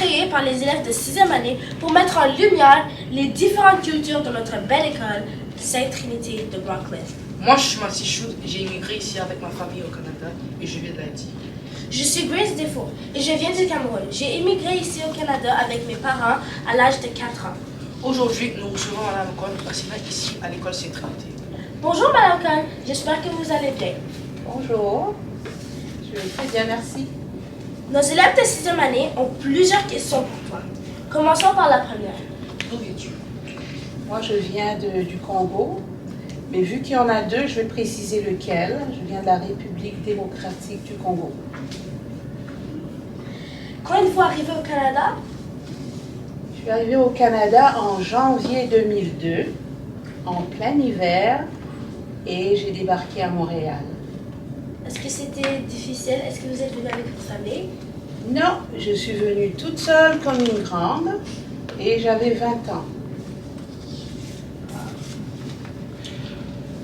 créé par les élèves de 6e année pour mettre en lumière les différentes cultures de notre belle école, Sainte Trinité de Brooklyn. Moi, je suis Mathieu Choud et j'ai immigré ici avec ma famille au Canada et je viens d'Haïti. Je suis Grace Defoe et je viens du Cameroun. J'ai immigré ici au Canada avec mes parents à l'âge de 4 ans. Aujourd'hui, nous recevons Mme Cohn, enseignante ici à l'école Sainte Trinité. Bonjour Madame Cohn, j'espère que vous allez bien. Bonjour, je vais très bien, merci. Nos élèves de 6e année ont plusieurs questions pour toi. Commençons par la première. D'où viens-tu? Moi, je viens du Congo, mais vu qu'il y en a deux, je vais préciser lequel. Je viens de la République démocratique du Congo. Quand êtes-vous arrivé au Canada? Je suis arrivée au Canada en janvier 2002, en plein hiver, et j'ai débarqué à Montréal. Est-ce que c'était difficile? Est-ce que vous êtes venu avec votre famille? Non, je suis venue toute seule comme une grande, et j'avais 20 ans.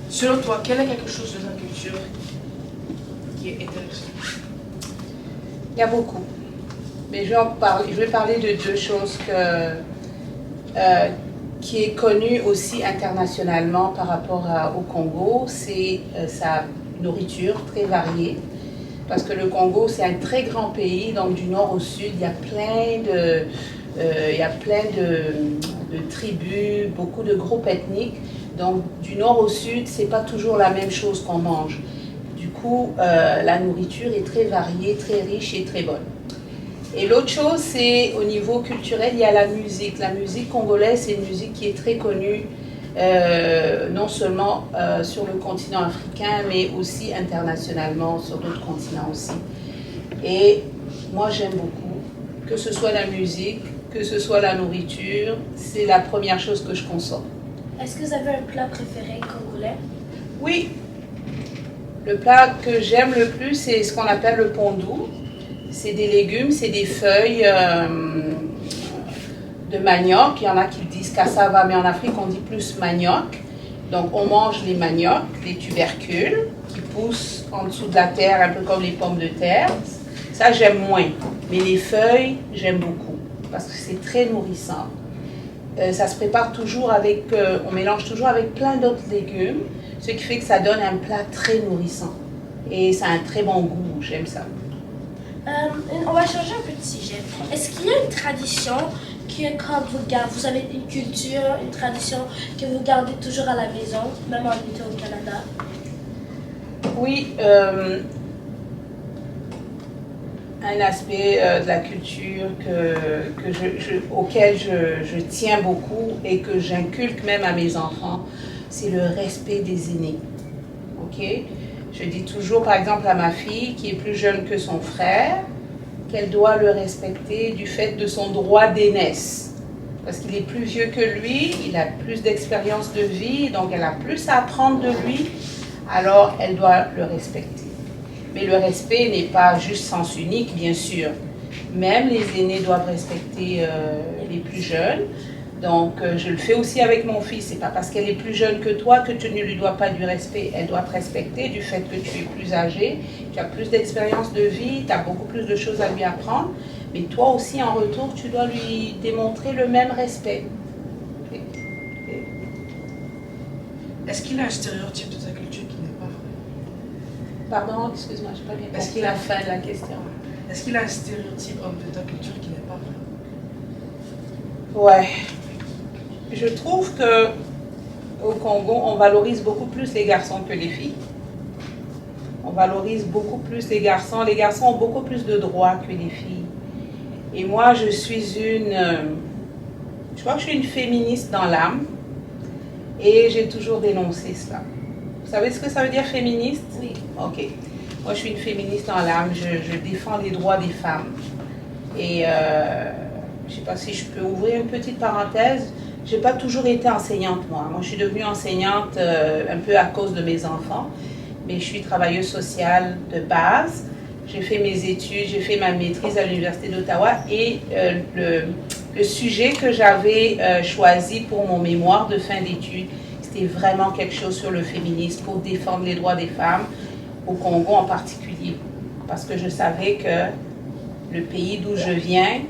Selon toi, quel est quelque chose de la culture qui est intéressant? Il y a beaucoup. Mais je vais parler de deux choses qui est connue aussi internationalement par rapport au Congo. C'est sa nourriture très variée. Parce que le Congo, c'est un très grand pays, donc du nord au sud, il y a plein de tribus, beaucoup de groupes ethniques. Donc du nord au sud, c'est pas toujours la même chose qu'on mange. Du coup, la nourriture est très variée, très riche et très bonne. Et l'autre chose, c'est au niveau culturel, il y a la musique. La musique congolaise, c'est une musique qui est très connue, non seulement sur le continent africain, mais aussi internationalement, sur d'autres continents aussi. Et moi, j'aime beaucoup, que ce soit la musique, que ce soit la nourriture, c'est la première chose que je consomme. Est-ce que vous avez un plat préféré congolais? Oui, le plat que j'aime le plus, c'est ce qu'on appelle le pondou. C'est des légumes, c'est des feuilles de manioc. Il y en a qui disent cassava, mais en Afrique, on dit plus manioc. Donc, on mange les maniocs, les tubercules qui poussent en dessous de la terre, un peu comme les pommes de terre. Ça, j'aime moins. Mais les feuilles, j'aime beaucoup parce que c'est très nourrissant. Ça se prépare toujours avec, on mélange toujours avec plein d'autres légumes, ce qui fait que ça donne un plat très nourrissant. Et ça a un très bon goût, j'aime ça. On va changer un peu de sujet. Est-ce qu'il y a une tradition que quand vous avez une culture, une tradition que vous gardez toujours à la maison, même en étant au Canada? Oui, un aspect de la culture auquel je tiens beaucoup et que j'inculque même à mes enfants, c'est le respect des aînés. Ok? Je dis toujours, par exemple, à ma fille, qui est plus jeune que son frère, qu'elle doit le respecter du fait de son droit d'aînesse. Parce qu'il est plus vieux que lui, il a plus d'expérience de vie, donc elle a plus à apprendre de lui, alors elle doit le respecter. Mais le respect n'est pas juste sens unique, bien sûr. Même les aînés doivent respecter les plus jeunes. Donc, je le fais aussi avec mon fils. C'est pas parce qu'elle est plus jeune que toi que tu ne lui dois pas du respect. Elle doit te respecter du fait que tu es plus âgé, tu as plus d'expérience de vie, tu as beaucoup plus de choses à lui apprendre. Mais toi aussi, en retour, tu dois lui démontrer le même respect. Est-ce qu'il y a un stéréotype de ta culture qui n'est pas vrai? Pardon, excuse-moi, je n'ai pas bien compris la fin de la question. Est-ce qu'il y a un stéréotype de ta culture qui n'est pas vrai? Ouais. Je trouve que au Congo, on valorise beaucoup plus les garçons que les filles. On valorise beaucoup plus les garçons. Les garçons ont beaucoup plus de droits que les filles. Et moi, je crois que je suis une féministe dans l'âme. Et j'ai toujours dénoncé cela. Vous savez ce que ça veut dire féministe? Oui. Ok. Moi, je suis une féministe dans l'âme. Je défends les droits des femmes. Et je ne sais pas si je peux ouvrir une petite parenthèse. Je n'ai pas toujours été enseignante, moi. Moi, je suis devenue enseignante un peu à cause de mes enfants. Mais je suis travailleuse sociale de base. J'ai fait mes études, j'ai fait ma maîtrise à l'Université d'Ottawa. Et le sujet que j'avais choisi pour mon mémoire de fin d'études, c'était vraiment quelque chose sur le féminisme pour défendre les droits des femmes, au Congo en particulier. Parce que je savais que le pays d'où je viens,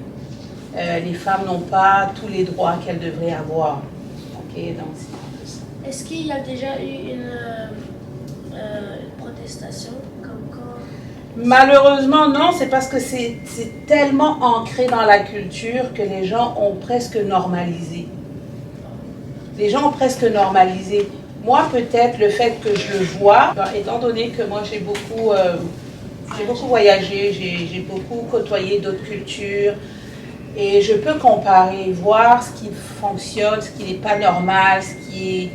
les femmes n'ont pas tous les droits qu'elles devraient avoir. Ok, donc c'est un peu ça. Est-ce qu'il y a déjà eu une protestation comme quoi? Malheureusement, non, c'est parce que c'est tellement ancré dans la culture que les gens ont presque normalisé. Les gens ont presque normalisé. Moi, peut-être, le fait que je le vois, étant donné que moi, j'ai beaucoup voyagé, j'ai beaucoup côtoyé d'autres cultures, et je peux comparer, voir ce qui fonctionne, ce qui n'est pas normal, ce qui est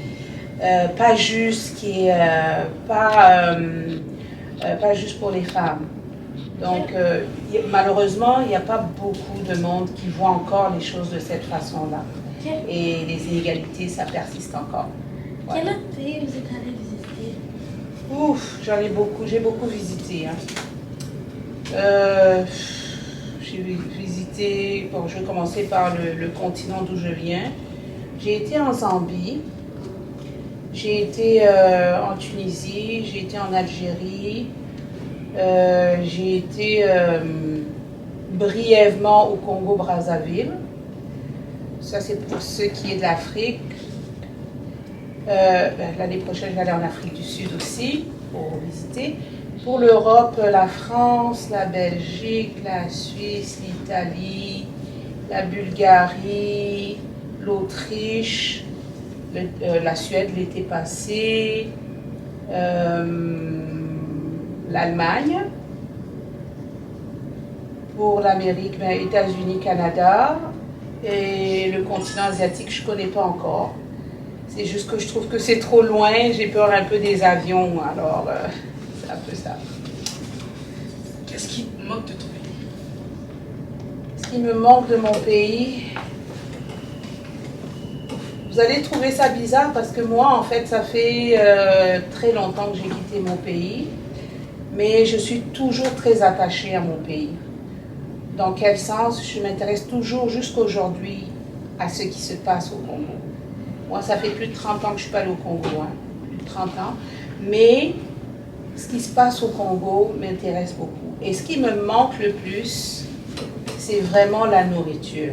pas juste, ce qui est pas juste pour les femmes. Donc, malheureusement, il n'y a pas beaucoup de monde qui voit encore les choses de cette façon-là. Et les inégalités, ça persiste encore. Ouais. Quel autre pays vous êtes allé visiter? Ouf, j'ai beaucoup visité. Hein. J'ai visité, bon, je vais commencer par le continent d'où je viens. J'ai été en Zambie, j'ai été en Tunisie, j'ai été en Algérie, j'ai été brièvement au Congo-Brazzaville. Ça, c'est pour ce qui est de l'Afrique. L'année prochaine, je vais aller en Afrique du Sud aussi pour visiter. Pour l'Europe, la France, la Belgique, la Suisse, l'Italie, la Bulgarie, l'Autriche, la Suède l'été passé, l'Allemagne. Pour l'Amérique, États-Unis, Canada. Et le continent asiatique, je ne connais pas encore. C'est juste que je trouve que c'est trop loin, j'ai peur un peu des avions, alors c'est un peu ça. Qu'est-ce qui te manque de ton pays? Ce qui me manque de mon pays, vous allez trouver ça bizarre parce que moi, en fait, ça fait très longtemps que j'ai quitté mon pays, mais je suis toujours très attachée à mon pays. Dans quel sens? Je m'intéresse toujours jusqu'aujourd'hui à ce qui se passe au Congo. Moi, ça fait plus de 30 ans que je ne suis pas allée au Congo, hein, plus de 30 ans. Mais ce qui se passe au Congo m'intéresse beaucoup. Et ce qui me manque le plus, c'est vraiment la nourriture.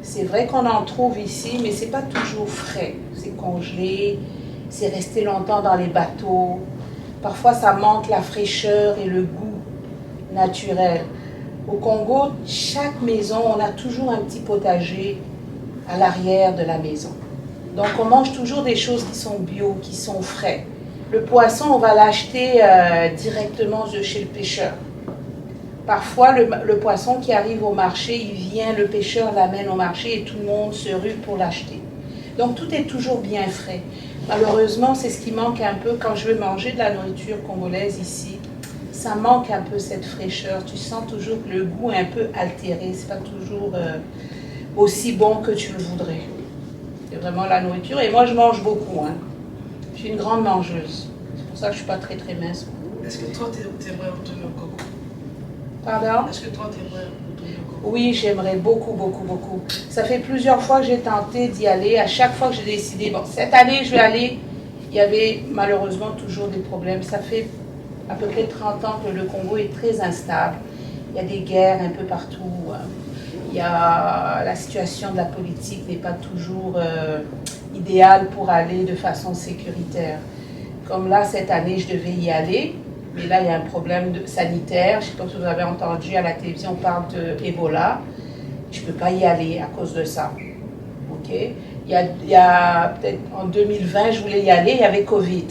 C'est vrai qu'on en trouve ici, mais ce n'est pas toujours frais. C'est congelé, c'est resté longtemps dans les bateaux. Parfois, ça manque la fraîcheur et le goût naturel. Au Congo, chaque maison, on a toujours un petit potager à l'arrière de la maison. Donc, on mange toujours des choses qui sont bio, qui sont frais. Le poisson, on va l'acheter directement de chez le pêcheur. Parfois, le poisson qui arrive au marché, il vient, le pêcheur l'amène au marché et tout le monde se rue pour l'acheter. Donc, tout est toujours bien frais. Malheureusement, c'est ce qui manque un peu quand je veux manger de la nourriture congolaise ici. Ça manque un peu cette fraîcheur. Tu sens toujours que le goût est un peu altéré. C'est pas toujours aussi bon que tu le voudrais. C'est vraiment la nourriture. Et moi, je mange beaucoup. Hein. Je suis une grande mangeuse. C'est pour ça que je ne suis pas très très mince. Est-ce que toi, t'aimerais retourner au Congo? Pardon? Est-ce que toi, t'aimerais retourner au Congo? Oui, j'aimerais beaucoup, beaucoup, beaucoup. Ça fait plusieurs fois que j'ai tenté d'y aller. À chaque fois que j'ai décidé, bon, cette année, je vais aller. Il y avait malheureusement toujours des problèmes. Ça fait à peu près 30 ans que le Congo est très instable. Il y a des guerres un peu partout. Il y a, la situation de la politique n'est pas toujours idéale pour aller de façon sécuritaire. Comme là, cette année, je devais y aller, mais là, il y a un problème sanitaire. Je ne sais pas si vous avez entendu à la télévision, on parle d'Ebola. Je ne peux pas y aller à cause de ça. Okay? Il y a peut-être en 2020, je voulais y aller, il y avait Covid.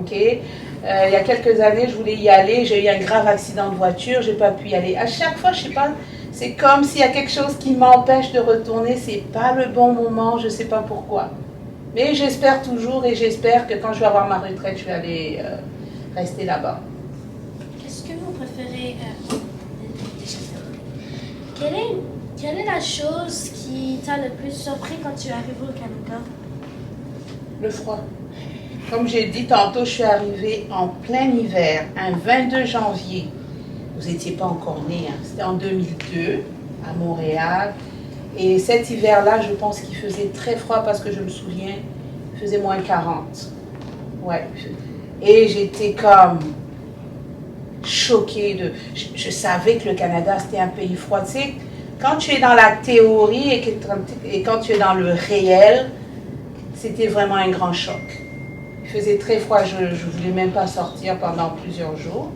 Okay? Il y a quelques années, je voulais y aller, j'ai eu un grave accident de voiture, je n'ai pas pu y aller. À chaque fois, je ne sais pas, c'est comme s'il y a quelque chose qui m'empêche de retourner, ce n'est pas le bon moment, je ne sais pas pourquoi. Mais j'espère toujours et j'espère que quand je vais avoir ma retraite, je vais aller rester là-bas. Qu'est-ce que vous préférez quelle est la chose qui t'a le plus surpris quand tu es arrivé au Canada? Le froid. Comme j'ai dit tantôt, je suis arrivée en plein hiver, un 22 janvier. Vous n'étiez pas encore nés, hein. C'était en 2002, à Montréal. Et cet hiver-là, je pense qu'il faisait très froid parce que je me souviens, il faisait moins 40. Ouais. Et j'étais comme choquée. Je savais que le Canada, c'était un pays froid. Tu sais, quand tu es dans la théorie et quand tu es dans le réel, c'était vraiment un grand choc. Il faisait très froid, je ne voulais même pas sortir pendant plusieurs jours.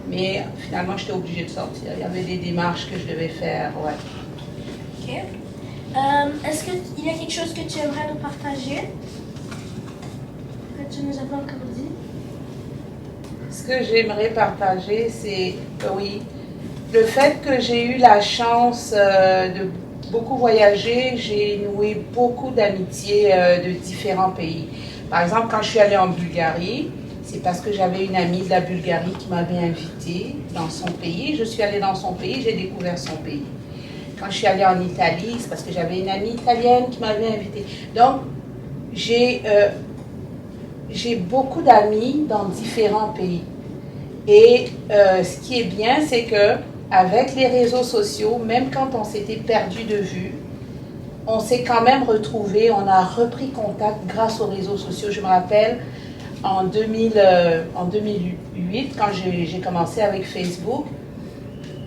Mais finalement, j'étais obligée de sortir. Il y avait des démarches que je devais faire, ouais. OK. Est-ce qu'il y a quelque chose que tu aimerais nous partager? Que tu nous as pas encore dit? Ce que j'aimerais partager, c'est, oui, le fait que j'ai eu la chance de beaucoup voyager, j'ai noué beaucoup d'amitiés de différents pays. Par exemple, quand je suis allée en Bulgarie, c'est parce que j'avais une amie de la Bulgarie qui m'avait invitée dans son pays. Je suis allée dans son pays, j'ai découvert son pays. Quand je suis allée en Italie, c'est parce que j'avais une amie italienne qui m'avait invitée. Donc, j'ai beaucoup d'amis dans différents pays. Et ce qui est bien, c'est que avec les réseaux sociaux, même quand on s'était perdu de vue, on s'est quand même retrouvés, on a repris contact grâce aux réseaux sociaux. Je me rappelle, en 2008, quand j'ai commencé avec Facebook,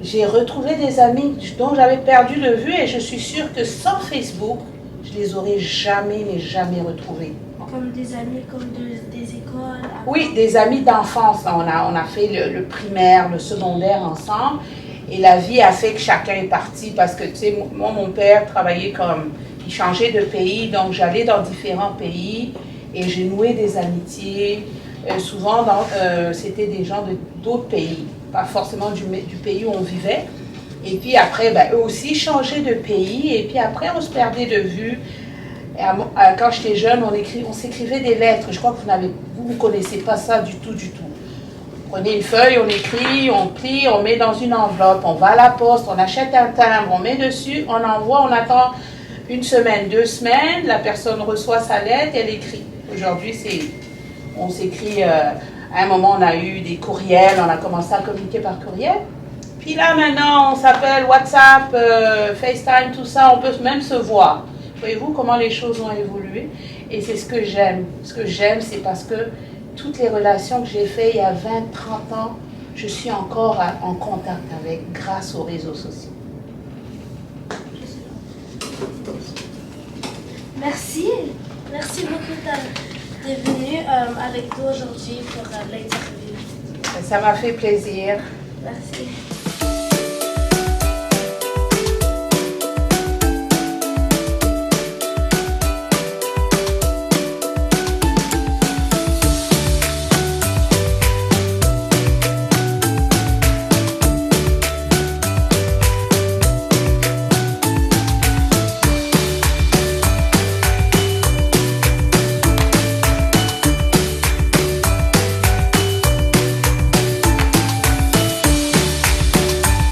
j'ai retrouvé des amis dont j'avais perdu de vue et je suis sûre que sans Facebook, je les aurais jamais, mais jamais retrouvés. Comme des amis, comme des écoles? Oui, des amis d'enfance. On a fait le primaire, le secondaire ensemble. Et la vie a fait que chacun est parti parce que, tu sais, moi, mon père travaillait il changeait de pays, donc j'allais dans différents pays et j'ai noué des amitiés. Souvent, c'était des gens d'autres pays, pas forcément du pays où on vivait. Et puis après, eux aussi changeaient de pays et puis après, on se perdait de vue. Et quand j'étais jeune, on s'écrivait des lettres. Je crois que vous ne connaissez pas ça du tout, du tout. Prenez une feuille, on écrit, on plie, on met dans une enveloppe, on va à la poste, on achète un timbre, on met dessus, on envoie, on attend 1 semaine, 2 semaines, la personne reçoit sa lettre, elle écrit. Aujourd'hui, on s'écrit, à un moment on a eu des courriels, on a commencé à communiquer par courriel. Puis là maintenant, on s'appelle WhatsApp, FaceTime, tout ça, on peut même se voir. Voyez-vous comment les choses ont évolué? Et c'est ce que j'aime. Ce que j'aime, c'est parce que toutes les relations que j'ai faites il y a 20, 30 ans, je suis encore en contact avec grâce aux réseaux sociaux. Merci. Merci beaucoup d'être venu avec nous aujourd'hui pour l'interview. Ça m'a fait plaisir. Merci.